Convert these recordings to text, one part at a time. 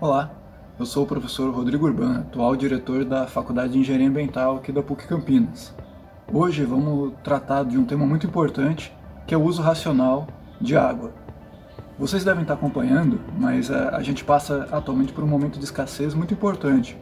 Olá, eu sou o professor Rodrigo Urban, atual diretor da Faculdade de Engenharia Ambiental aqui da PUC Campinas. Hoje vamos tratar de um tema muito importante, que é o uso racional de água. Vocês devem estar acompanhando, mas a gente passa atualmente por um momento de escassez muito importante.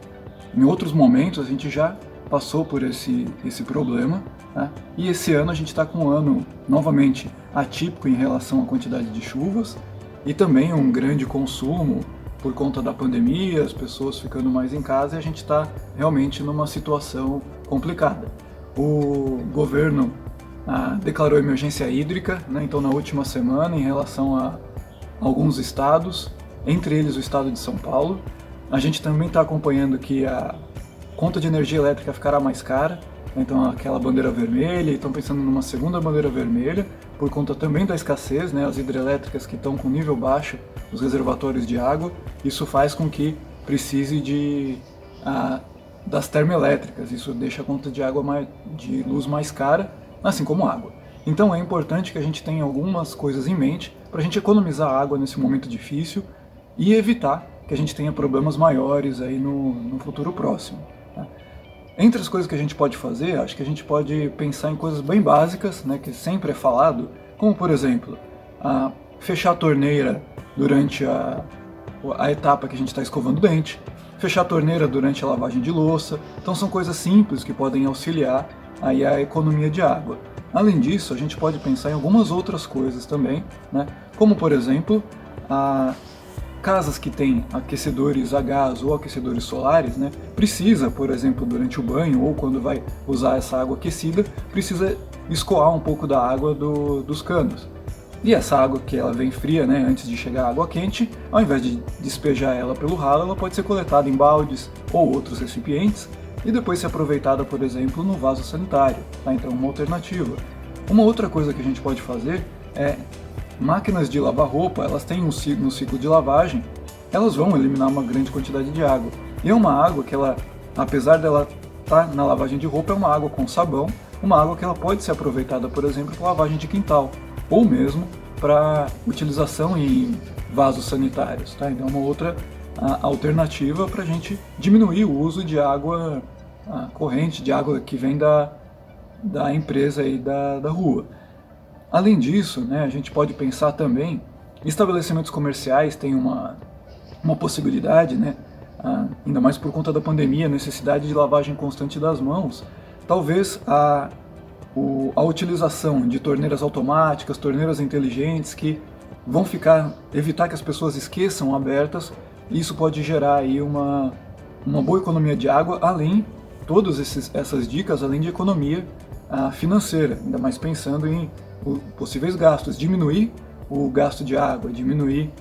Em outros momentos a gente já passou por esse problema, né? E esse ano a gente está com um ano novamente atípico em relação à quantidade de chuvas e também um grande consumo por conta da pandemia, as pessoas ficando mais em casa e a gente está realmente numa situação complicada. O governo declarou emergência hídrica, né? Então na última semana, em relação a alguns estados, entre eles o estado de São Paulo. A gente também está acompanhando que a conta de energia elétrica ficará mais cara, então aquela bandeira vermelha, e estão pensando numa segunda bandeira vermelha, por conta também da escassez, né, as hidrelétricas que estão com nível baixo, os reservatórios de água, isso faz com que precise das termoelétricas, isso deixa a conta de água de luz mais cara, assim como água. Então é importante que a gente tenha algumas coisas em mente para a gente economizar água nesse momento difícil e evitar que a gente tenha problemas maiores aí no futuro próximo. Tá? Entre as coisas que a gente pode fazer, acho que a gente pode pensar em coisas bem básicas, né, que sempre é falado, como por exemplo, fechar a torneira durante a etapa que a gente está escovando o dente, fechar a torneira durante a lavagem de louça. Então são coisas simples que podem auxiliar aí a economia de água. Além disso, a gente pode pensar em algumas outras coisas também, né? Como por exemplo, casas que têm aquecedores a gás ou aquecedores solares, né? Precisa, por exemplo, durante o banho ou quando vai usar essa água aquecida, precisa escoar um pouco da água dos canos. E essa água que ela vem fria, né, antes de chegar a água quente, ao invés de despejar ela pelo ralo, ela pode ser coletada em baldes ou outros recipientes e depois ser aproveitada, por exemplo, no vaso sanitário. Tá? Então, uma alternativa. Uma outra coisa que a gente pode fazer é máquinas de lavar roupa, elas têm no ciclo de lavagem, elas vão eliminar uma grande quantidade de água. E é uma água que ela, apesar dela estar na lavagem de roupa, é uma água com sabão, uma água que ela pode ser aproveitada, por exemplo, para lavagem de quintal, ou mesmo para utilização em vasos sanitários. Tá? Então é uma outra alternativa para a gente diminuir o uso de água corrente, de água que vem da empresa aí da rua. Além disso, né, a gente pode pensar também, estabelecimentos comerciais têm uma possibilidade, né, ainda mais por conta da pandemia, a necessidade de lavagem constante das mãos. Talvez a utilização de torneiras automáticas, torneiras inteligentes que vão evitar que as pessoas esqueçam abertas, e isso pode gerar aí uma boa economia de água, além todas essas dicas, além de economia financeira, ainda mais pensando em possíveis gastos. Diminuir o gasto de água, diminuir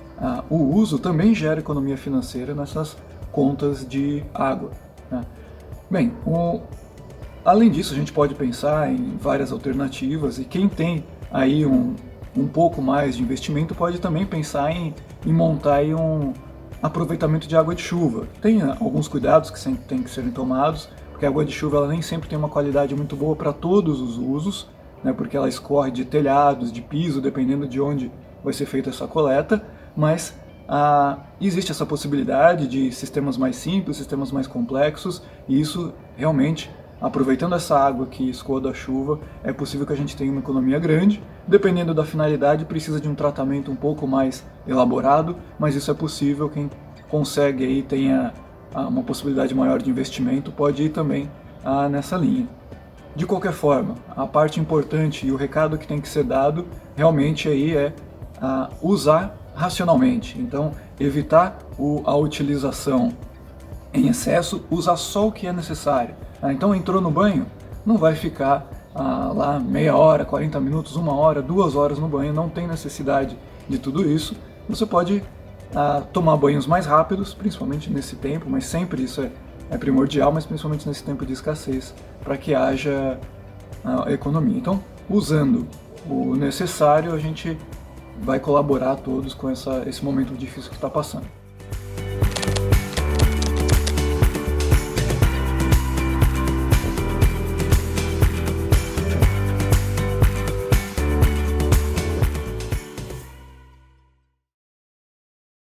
o uso também gera economia financeira nessas contas de água. Né? Bem, além disso, a gente pode pensar em várias alternativas, e quem tem aí um pouco mais de investimento pode também pensar em montar aí um aproveitamento de água de chuva. Tem alguns cuidados que têm que serem tomados, porque a água de chuva ela nem sempre tem uma qualidade muito boa para todos os usos, né, porque ela escorre de telhados, de piso, dependendo de onde vai ser feita essa coleta, mas existe essa possibilidade de sistemas mais simples, sistemas mais complexos, e isso realmente, aproveitando essa água que escoa da chuva, é possível que a gente tenha uma economia grande. Dependendo da finalidade, precisa de um tratamento um pouco mais elaborado, mas isso é possível. Quem consegue aí, tenha uma possibilidade maior de investimento, pode ir também nessa linha. De qualquer forma, a parte importante e o recado que tem que ser dado realmente aí é usar racionalmente. Então, evitar a utilização em excesso, usar só o que é necessário. Então entrou no banho, não vai ficar lá meia hora, 40 minutos, 1 hora, 2 horas no banho, não tem necessidade de tudo isso. Você pode tomar banhos mais rápidos, principalmente nesse tempo, mas sempre isso é primordial, mas principalmente nesse tempo de escassez, para que haja economia. Então, usando o necessário, a gente vai colaborar todos com esse momento difícil que está passando.